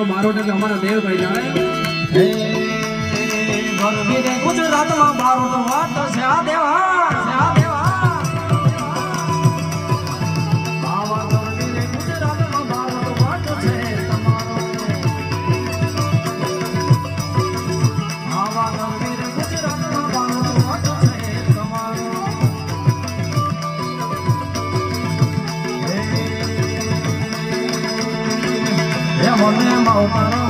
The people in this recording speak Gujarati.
બારોટ એટલે અમારા દેવ ભાઈ જાણે ગુજરાતમાં બારોટ વાત છે આ દેવા મને મારો